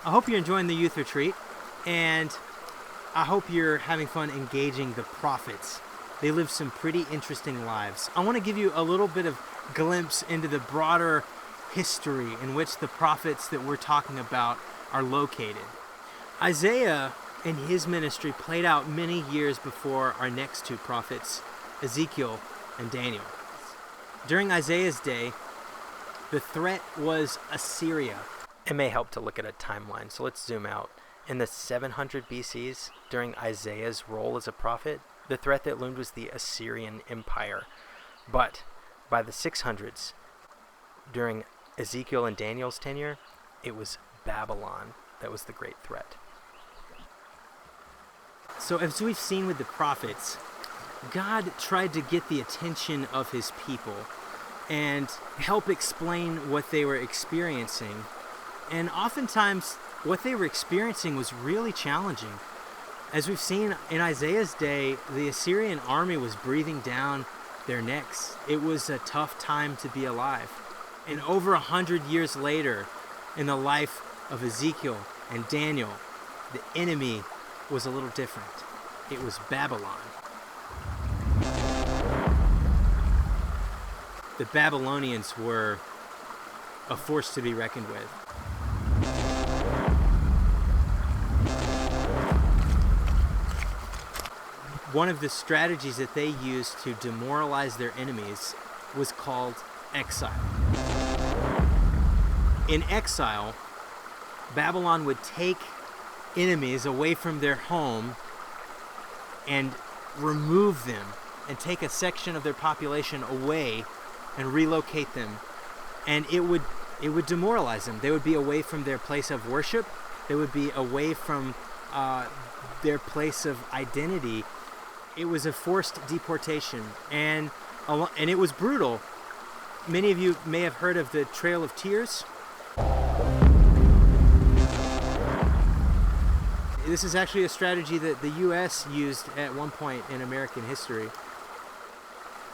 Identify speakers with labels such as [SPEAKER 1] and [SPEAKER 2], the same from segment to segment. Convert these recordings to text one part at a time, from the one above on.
[SPEAKER 1] I hope you're enjoying the youth retreat, and I hope you're having fun engaging the prophets. They live some pretty interesting lives. I want to give you a little bit of glimpse into the broader history in which the prophets that we're talking about are located. Isaiah and his ministry played out many years before our next two prophets, Ezekiel and Daniel. During Isaiah's day, the threat was Assyria. It may help to look at a timeline, so let's zoom out. In the 700 BCs, during Isaiah's role as a prophet, the threat that loomed was the Assyrian Empire. But by the 600s, during Ezekiel and Daniel's tenure, it was Babylon that was the great threat. So as we've seen with the prophets, God tried to get the attention of his people and help explain what they were experiencing. And oftentimes, what they were experiencing was really challenging. As we've seen in Isaiah's day, the Assyrian army was breathing down their necks. It was a tough time to be alive. And over 100 years later, in the life of Ezekiel and Daniel, the enemy was a little different. It was Babylon. The Babylonians were a force to be reckoned with. One of the strategies that they used to demoralize their enemies was called exile. In exile, Babylon would take enemies away from their home and remove them and take a section of their population away and relocate them. And it would demoralize them. They would be away from their place of worship. They would be away from their place of identity. It was a forced deportation, and it was brutal. Many of you may have heard of the Trail of Tears. This is actually a strategy that the U.S. used at one point in American history.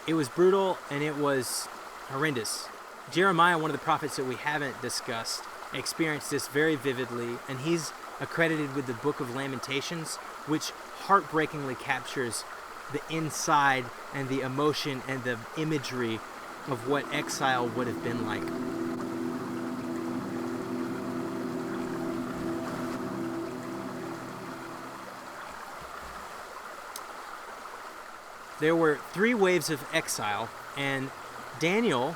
[SPEAKER 1] It was brutal and it was horrendous. Jeremiah, one of the prophets that we haven't discussed, experienced this very vividly, and he's accredited with the Book of Lamentations, which heartbreakingly captures the inside and the emotion and the imagery of what exile would have been like. There were 3 waves of exile, and Daniel,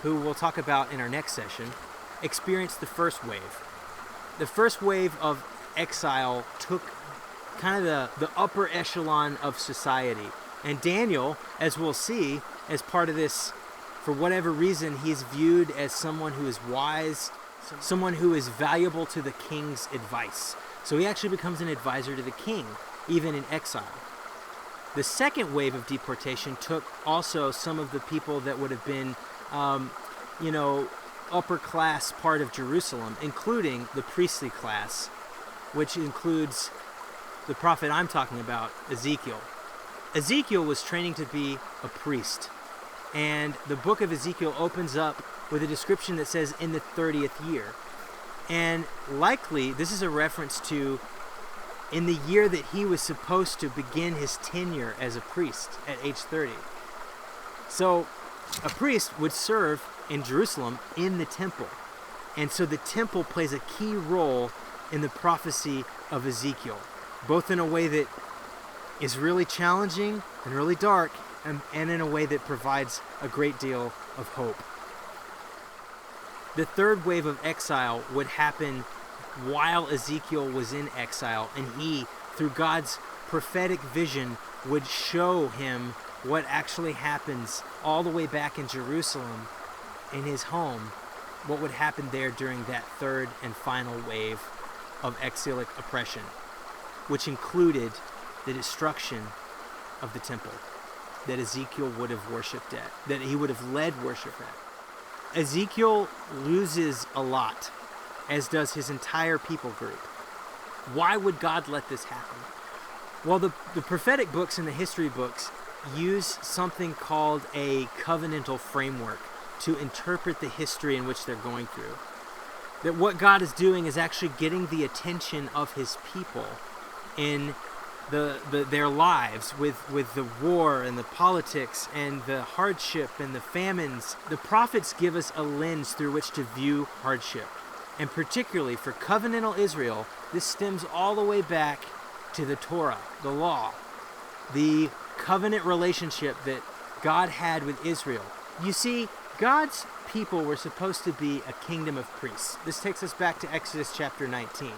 [SPEAKER 1] who we'll talk about in our next session, experienced the first wave. The first wave of exile took kind of the upper echelon of society. And Daniel, as we'll see, as part of this, for whatever reason, he's viewed as someone who is wise, someone who is valuable to the king's advice. So he actually becomes an advisor to the king, even in exile. The second wave of deportation took also some of the people that would have been, upper class part of Jerusalem, including the priestly class, which includes the prophet I'm talking about, Ezekiel. Ezekiel was training to be a priest, and the book of Ezekiel opens up with a description that says in the 30th year. And likely this is a reference to in the year that he was supposed to begin his tenure as a priest at age 30. So a priest would serve in Jerusalem in the temple. And so the temple plays a key role in the prophecy of Ezekiel, both in a way that is really challenging and really dark, and in a way that provides a great deal of hope. The third wave of exile would happen while Ezekiel was in exile, and he, through God's prophetic vision, would show him what actually happens all the way back in Jerusalem, in his home, what would happen there during that third and final wave of exilic oppression, which included the destruction of the temple that Ezekiel would have worshipped at, that he would have led worship at. Ezekiel loses a lot, as does his entire people group. Why would God let this happen? Well, the prophetic books and the history books use something called a covenantal framework to interpret the history in which they're going through. That what God is doing is actually getting the attention of his people in their lives with the war and the politics and the hardship and the famines. The prophets give us a lens through which to view hardship. And particularly for covenantal Israel, this stems all the way back to the Torah, the law, the covenant relationship that God had with Israel. You see, God's people were supposed to be a kingdom of priests. This takes us back to Exodus chapter 19,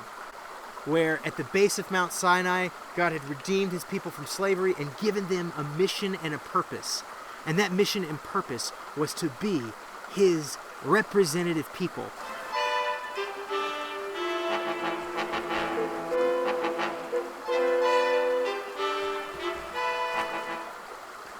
[SPEAKER 1] where at the base of Mount Sinai, God had redeemed his people from slavery and given them a mission and a purpose. And that mission and purpose was to be his representative people.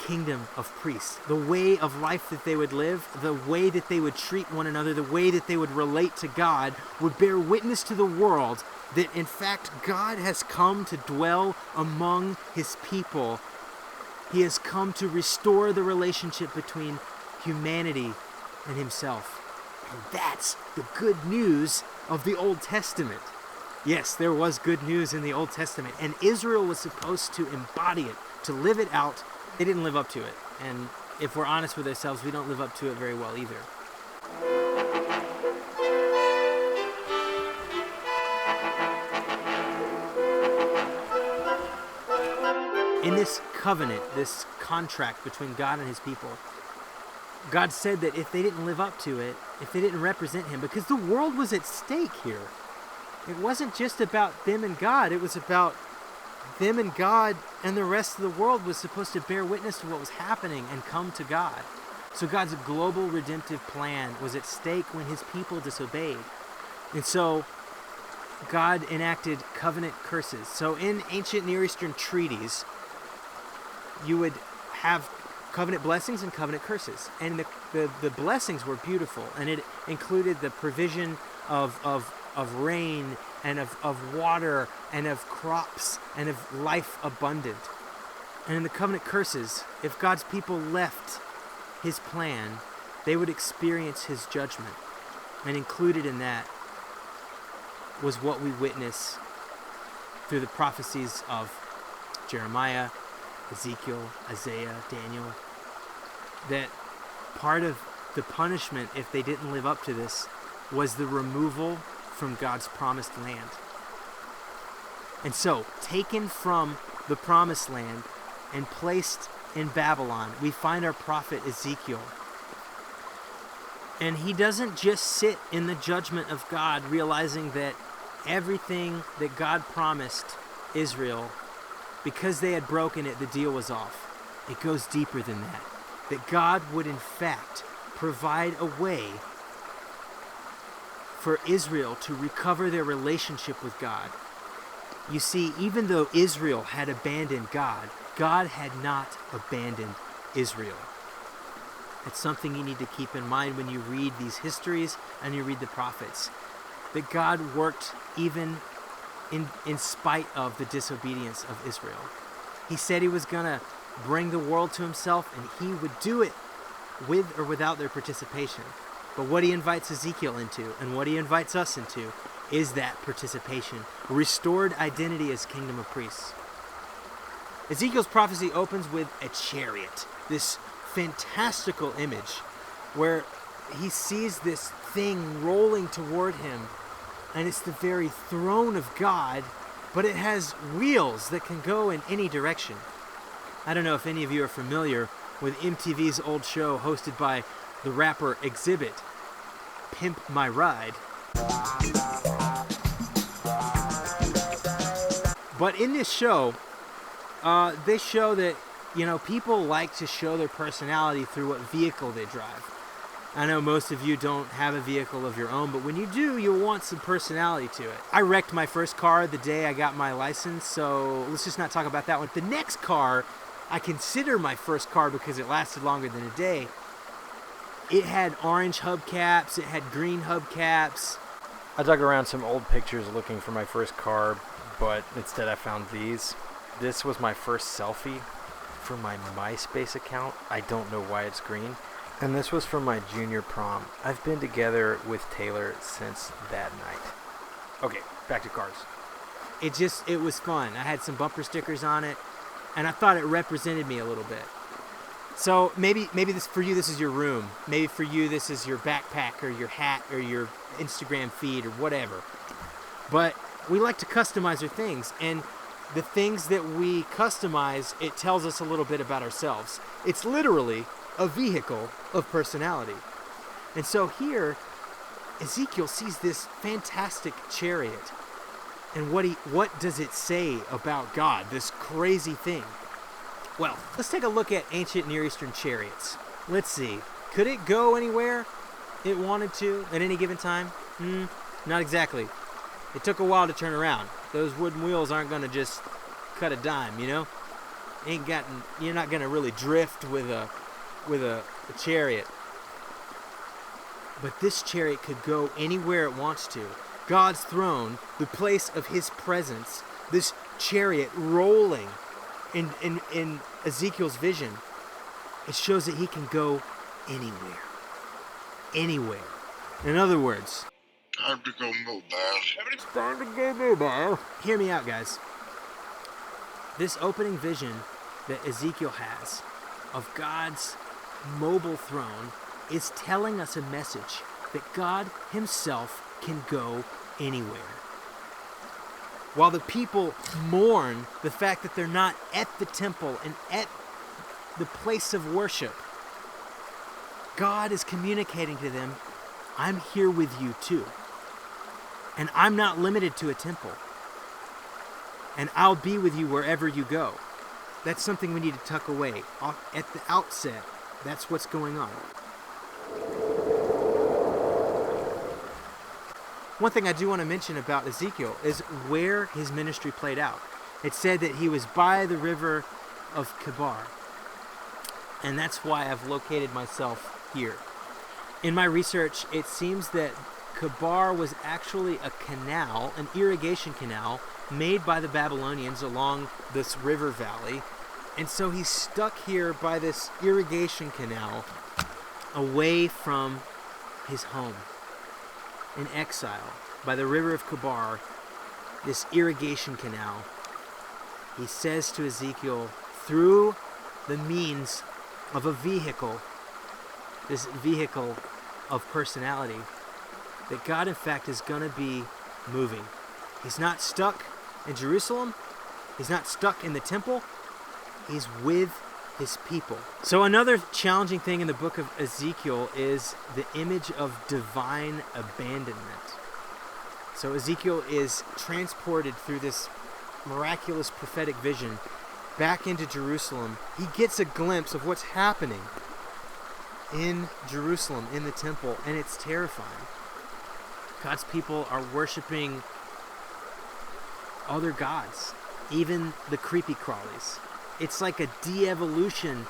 [SPEAKER 1] Kingdom of priests, the way of life that they would live, the way that they would treat one another, the way that they would relate to God would bear witness to the world that in fact God has come to dwell among his people. He has come to restore the relationship between humanity and himself. And that's the good news of the Old Testament. Yes, there was good news in the Old Testament, and Israel was supposed to embody it, to live it out. They didn't live up to it, and if we're honest with ourselves, we don't live up to it very well either. In this covenant, this contract between God and his people, God said that if they didn't live up to it, if they didn't represent him, because the world was at stake here. It wasn't just about them and God, it was about them and God, and the rest of the world was supposed to bear witness to what was happening and come to God. So God's global redemptive plan was at stake when his people disobeyed. And so God enacted covenant curses. So in ancient Near Eastern treaties, you would have covenant blessings and covenant curses. And the blessings were beautiful, and it included the provision of rain and of water and of crops and of life abundant. And in the covenant curses, if God's people left his plan, they would experience his judgment. And included in that was what we witness through the prophecies of Jeremiah, Ezekiel, Isaiah, Daniel, that part of the punishment if they didn't live up to this was the removal from God's promised land. And so, taken from the promised land and placed in Babylon, we find our prophet Ezekiel. And he doesn't just sit in the judgment of God, realizing that everything that God promised Israel, because they had broken it, the deal was off. It goes deeper than that. That God would in fact provide a way for Israel to recover their relationship with God. You see, even though Israel had abandoned God, God had not abandoned Israel. It's something you need to keep in mind when you read these histories and you read the prophets. That God worked even in spite of the disobedience of Israel. He said he was going to bring the world to himself, and he would do it with or without their participation. But what he invites Ezekiel into, and what he invites us into, is that participation. Restored identity as kingdom of priests. Ezekiel's prophecy opens with a chariot, this fantastical image where he sees this thing rolling toward him, and it's the very throne of God, but it has wheels that can go in any direction. I don't know if any of you are familiar with MTV's old show hosted by the rapper Exhibit, Pimp My Ride. But in this show, they show that, people like to show their personality through what vehicle they drive. I know most of you don't have a vehicle of your own, but when you do, you'll want some personality to it. I wrecked my first car the day I got my license, so let's just not talk about that one. The next car, I consider my first car because it lasted longer than a day. It had orange hubcaps, it had green hubcaps. I dug around some old pictures looking for my first car, but instead I found these. This was my first selfie for my MySpace account. I don't know why it's green. And this was from my junior prom. I've been together with Taylor since that night. Okay, back to cars. It was fun. I had some bumper stickers on it, and I thought it represented me a little bit. So maybe this for you, this is your room. Maybe for you, this is your backpack or your hat or your Instagram feed or whatever. But we like to customize our things, and the things that we customize, it tells us a little bit about ourselves. It's literally a vehicle of personality. And so here, Ezekiel sees this fantastic chariot. And what does it say about God, this crazy thing? Well, let's take a look at ancient Near Eastern chariots. Let's see. Could it go anywhere it wanted to at any given time? Not exactly. It took a while to turn around. Those wooden wheels aren't going to just cut a dime, you know? You're not going to really drift with a chariot. But this chariot could go anywhere it wants to. God's throne, the place of his presence, this chariot rolling in Ezekiel's vision, it shows that he can go anywhere. Anywhere. In other words,
[SPEAKER 2] time to go mobile.
[SPEAKER 1] It's time to go mobile. Hear me out, guys. This opening vision that Ezekiel has of God's mobile throne is telling us a message that God himself can go anywhere. While the people mourn the fact that they're not at the temple and at the place of worship, God is communicating to them, I'm here with you too. And I'm not limited to a temple. And I'll be with you wherever you go. That's something we need to tuck away. At the outset, that's what's going on. One thing I do want to mention about Ezekiel is where his ministry played out. It said that he was by the river of Kebar. And that's why I've located myself here. In my research, it seems that Kebar was actually a canal, an irrigation canal, made by the Babylonians along this river valley. And so he's stuck here by this irrigation canal away from his home, in exile, by the river of Kebar, this irrigation canal. He says to Ezekiel, through the means of a vehicle, this vehicle of personality, that God, in fact, is going to be moving. He's not stuck in Jerusalem. He's not stuck in the temple. He's with his people. So another challenging thing in the book of Ezekiel is the image of divine abandonment. So Ezekiel is transported through this miraculous prophetic vision back into Jerusalem. He gets a glimpse of what's happening in Jerusalem, in the temple, and it's terrifying. God's people are worshiping other gods, even the creepy crawlies. It's like a de-evolution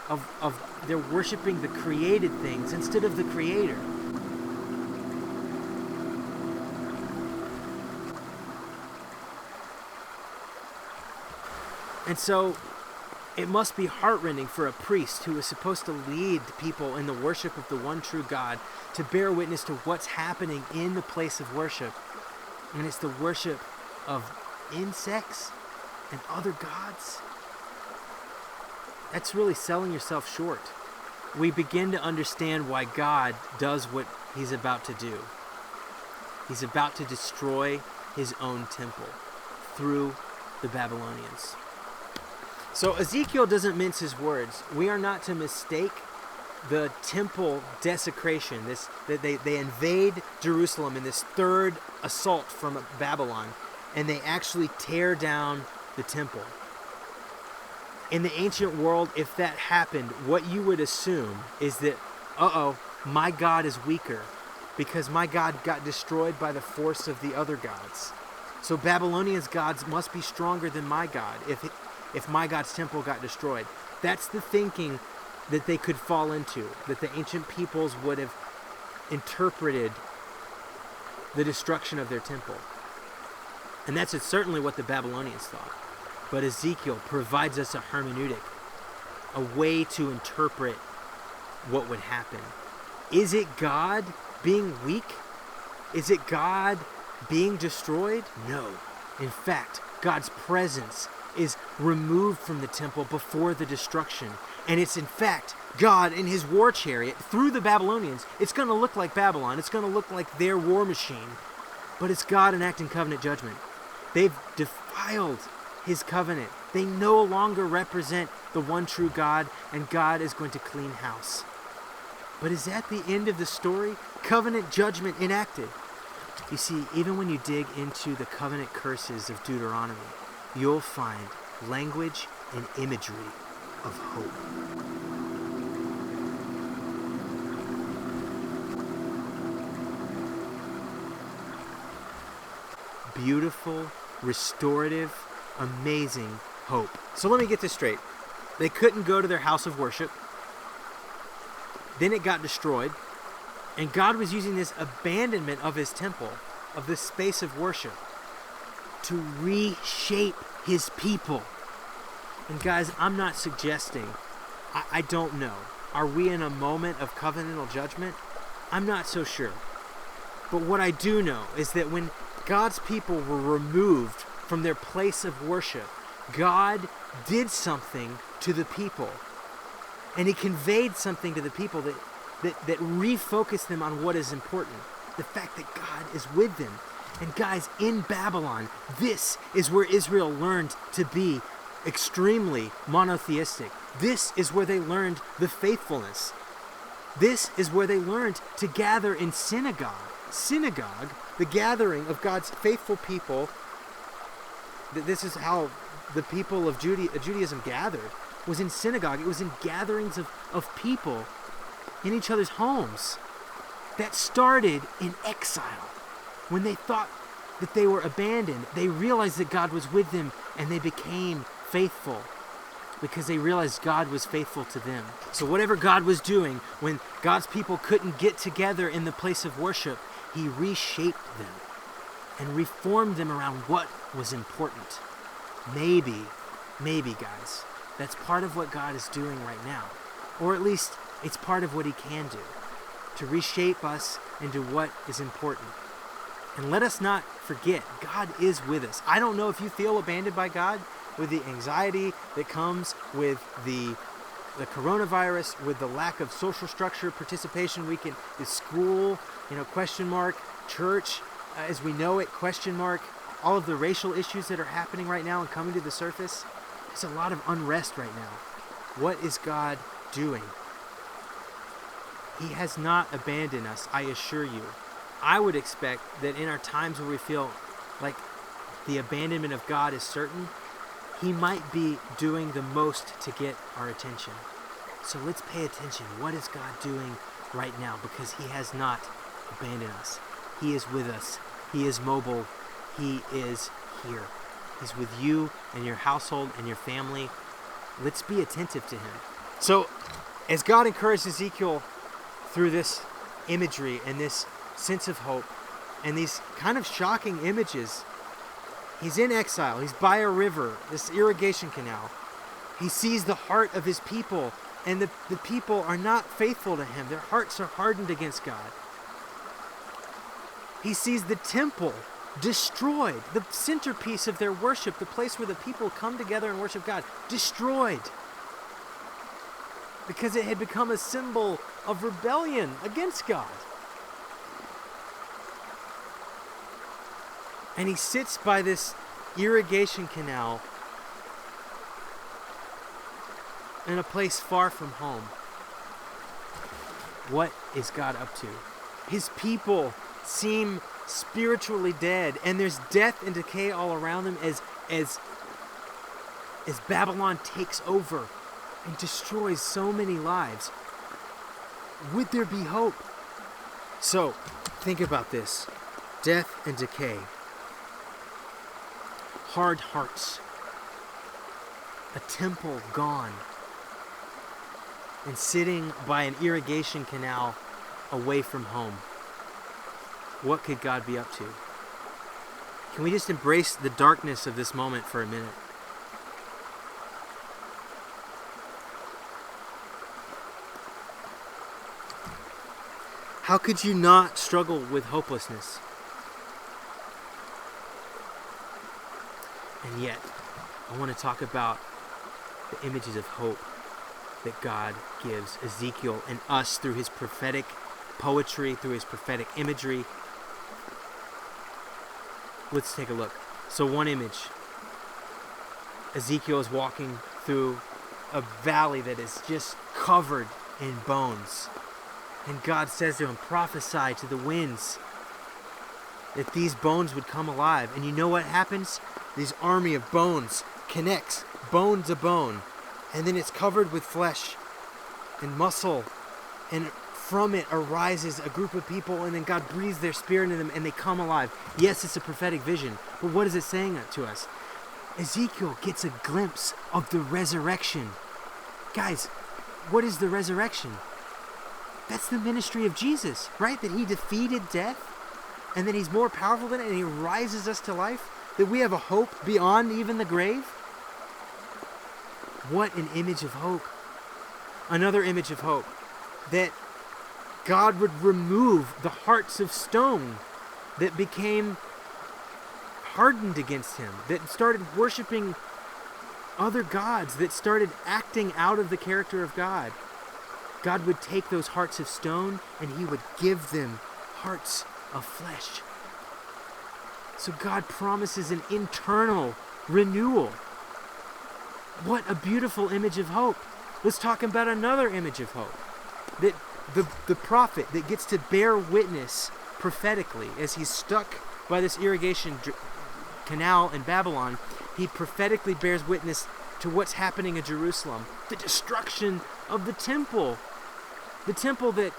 [SPEAKER 1] of they're worshiping the created things instead of the creator. And so it must be heartrending for a priest who is supposed to lead people in the worship of the one true God to bear witness to what's happening in the place of worship. And it's the worship of insects and other gods. That's really selling yourself short. We begin to understand why God does what he's about to do. He's about to destroy his own temple through the Babylonians. So Ezekiel doesn't mince his words. We are not to mistake the temple desecration, that they invade Jerusalem in this third assault from Babylon, and they actually tear down the temple. In the ancient world, if that happened, what you would assume is that, my God is weaker because my God got destroyed by the force of the other gods. So Babylonians' gods must be stronger than my God if my God's temple got destroyed. That's the thinking that they could fall into, that the ancient peoples would have interpreted the destruction of their temple. And that's certainly what the Babylonians thought. But Ezekiel provides us a hermeneutic, a way to interpret what would happen. Is it God being weak? Is it God being destroyed? No. In fact, God's presence is removed from the temple before the destruction. And it's in fact God in his war chariot through the Babylonians. It's going to look like Babylon. It's going to look like their war machine. But it's God enacting covenant judgment. They've defiled his covenant. They no longer represent the one true God, and God is going to clean house. But is that the end of the story? Covenant judgment enacted. You see, even when you dig into the covenant curses of Deuteronomy, you'll find language and imagery of hope. Beautiful, restorative, amazing hope. So let me get this straight. They couldn't go to their house of worship. Then it got destroyed. And God was using this abandonment of his temple, of this space of worship, to reshape his people. And guys, I'm not suggesting, I don't know. Are we in a moment of covenantal judgment? I'm not so sure. But what I do know is that when God's people were removed from their place of worship, God did something to the people. And he conveyed something to the people that refocused them on what is important. The fact that God is with them. And guys, in Babylon, this is where Israel learned to be extremely monotheistic. This is where they learned the faithfulness. This is where they learned to gather in synagogue. Synagogue, the gathering of God's faithful people. This is how the people of Judaism gathered, was in synagogue. It was in gatherings of people in each other's homes. That started in exile. When they thought that they were abandoned, they realized that God was with them, and they became faithful because they realized God was faithful to them. So whatever God was doing, when God's people couldn't get together in the place of worship, he reshaped them and reformed them around what was important. Maybe, guys, that's part of what God is doing right now. Or at least it's part of what he can do, to reshape us into what is important. And let us not forget, God is with us. I don't know if you feel abandoned by God, with the anxiety that comes with the coronavirus, with the lack of social structure, participation, the school, question mark, church, as we know it, question mark, all of the racial issues that are happening right now and coming to the surface. There's a lot of unrest right now. What is God doing? He has not abandoned us, I assure you. I would expect that in our times where we feel like the abandonment of God is certain, he might be doing the most to get our attention. So let's pay attention. What is God doing right now? Because he has not abandoned us. He is with us. He is mobile. He is here. He's with you and your household and your family. Let's be attentive to him. So as God encouraged Ezekiel through this imagery and this sense of hope and these kind of shocking images, he's in exile. He's by a river, this irrigation canal. He sees the heart of his people, and the people are not faithful to him. Their hearts are hardened against God. He sees the temple destroyed, the centerpiece of their worship, the place where the people come together and worship God, destroyed, because it had become a symbol of rebellion against God. And he sits by this irrigation canal in a place far from home. What is God up to? His people seem spiritually dead, and there's death and decay all around them as Babylon takes over and destroys so many lives. Would there be hope? So, think about this. Death and decay. Hard hearts. A temple gone. And sitting by an irrigation canal away from home. What could God be up to? Can we just embrace the darkness of this moment for a minute? How could you not struggle with hopelessness? And yet, I want to talk about the images of hope that God gives Ezekiel and us through his prophetic poetry, through his prophetic imagery. Let's take a look. So one image, Ezekiel is walking through a valley that is just covered in bones. And God says to him, prophesy to the winds that these bones would come alive. And you know what happens? This army of bones connects bone to bone. And then it's covered with flesh and muscle. And from it arises a group of people, and then God breathes their spirit into them and they come alive. Yes, it's a prophetic vision, but what is it saying to us? Ezekiel gets a glimpse of the resurrection. Guys, what is the resurrection? That's the ministry of Jesus, right? That he defeated death, and then he's more powerful than it, and he rises us to life, that we have a hope beyond even the grave. What an image of hope. Another image of hope, that God would remove the hearts of stone that became hardened against him, that started worshiping other gods, that started acting out of the character of God. God would take those hearts of stone and he would give them hearts of flesh. So God promises an internal renewal. What a beautiful image of hope. Let's talk about another image of hope. That the prophet that gets to bear witness prophetically as he's stuck by this irrigation canal in Babylon, he prophetically bears witness to what's happening in Jerusalem. The destruction of the temple. The temple that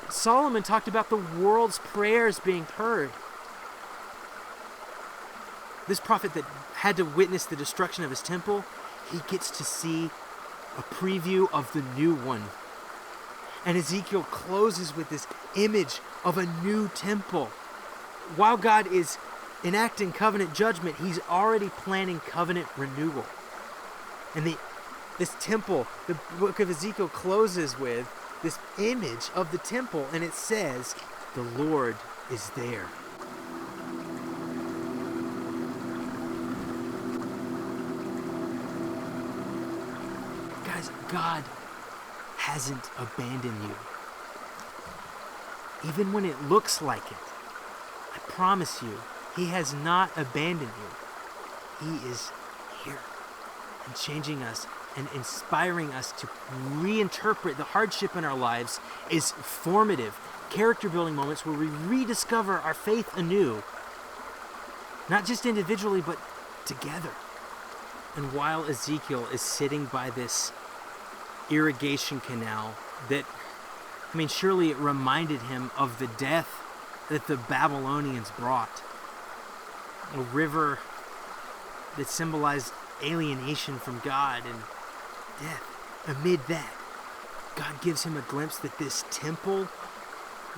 [SPEAKER 1] Solomon talked about the world's prayers being heard. This prophet that had to witness the destruction of his temple, he gets to see a preview of the new one. And Ezekiel closes with this image of a new temple. While God is enacting covenant judgment, he's already planning covenant renewal. And this temple, the book of Ezekiel closes with this image of the temple, and it says, the Lord is there. Guys, God hasn't abandoned you. Even when it looks like it, I promise you, he has not abandoned you. He is here and changing us and inspiring us to reinterpret the hardship in our lives as formative, character-building moments where we rediscover our faith anew. Not just individually, but together. And while Ezekiel is sitting by this irrigation canal that, surely it reminded him of the death that the Babylonians brought. A river that symbolized alienation from God and death. Amid that, God gives him a glimpse that this temple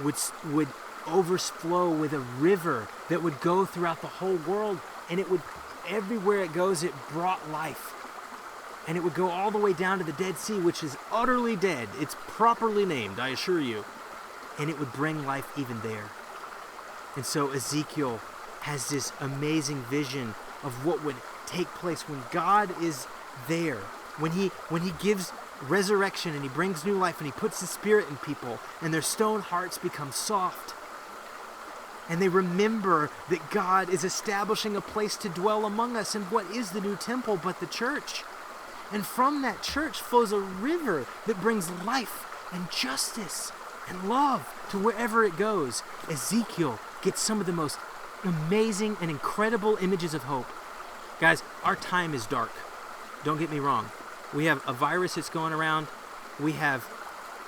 [SPEAKER 1] would overflow with a river that would go throughout the whole world, and it would, everywhere it goes, it brought life. And it would go all the way down to the Dead Sea, which is utterly dead. It's properly named, I assure you. And it would bring life even there. And so Ezekiel has this amazing vision of what would take place when God is there. When he gives resurrection and he brings new life and he puts his spirit in people and their stone hearts become soft. And they remember that God is establishing a place to dwell among us. And what is the new temple but the church? And from that church flows a river that brings life and justice and love to wherever it goes. Ezekiel gets some of the most amazing and incredible images of hope. Guys, our time is dark. Don't get me wrong. We have a virus that's going around. We have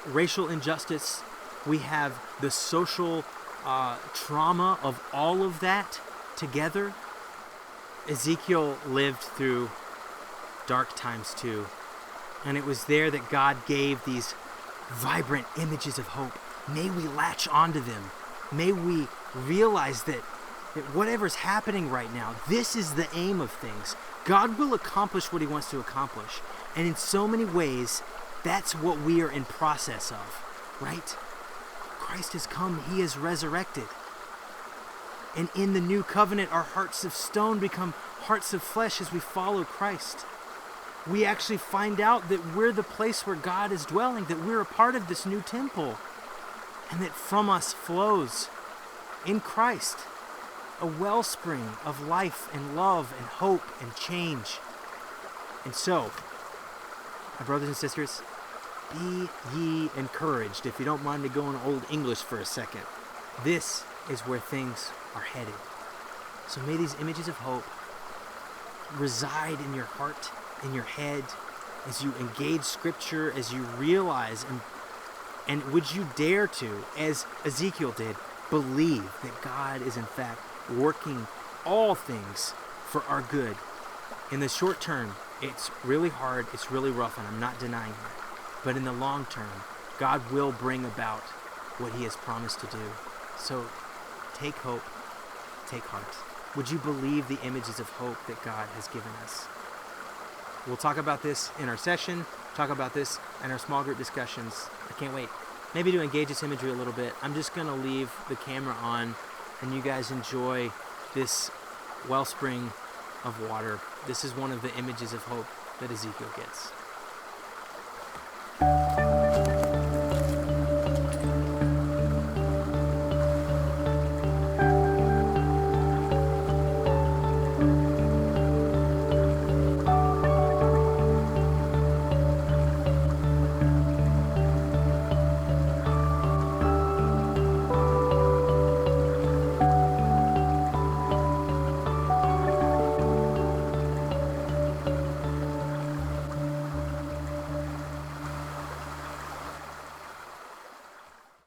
[SPEAKER 1] racial injustice. We have the social trauma of all of that together. Ezekiel lived through dark times too. And it was there that God gave these vibrant images of hope. May we latch onto them. May we realize that whatever's happening right now, this is the aim of things. God will accomplish what he wants to accomplish. And in so many ways, that's what we are in process of, right? Christ has come, he is resurrected. And in the new covenant, our hearts of stone become hearts of flesh as we follow Christ. We actually find out that we're the place where God is dwelling, that we're a part of this new temple, and that from us flows, in Christ, a wellspring of life and love and hope and change. And so, my brothers and sisters, be ye encouraged. If you don't mind me going Old English for a second, this is where things are headed. So may these images of hope reside in your heart, in your head, as you engage Scripture, as you realize, and would you dare to, as Ezekiel did, believe that God is in fact working all things for our good. In the short term, it's really hard, it's really rough, and I'm not denying that. But in the long term, God will bring about what he has promised to do. So take hope, take heart. Would you believe the images of hope that God has given us? We'll talk about this in our session, talk about this in our small group discussions. I can't wait. Maybe to engage this imagery a little bit, I'm just going to leave the camera on and you guys enjoy this wellspring of water. This is one of the images of hope that Ezekiel gets.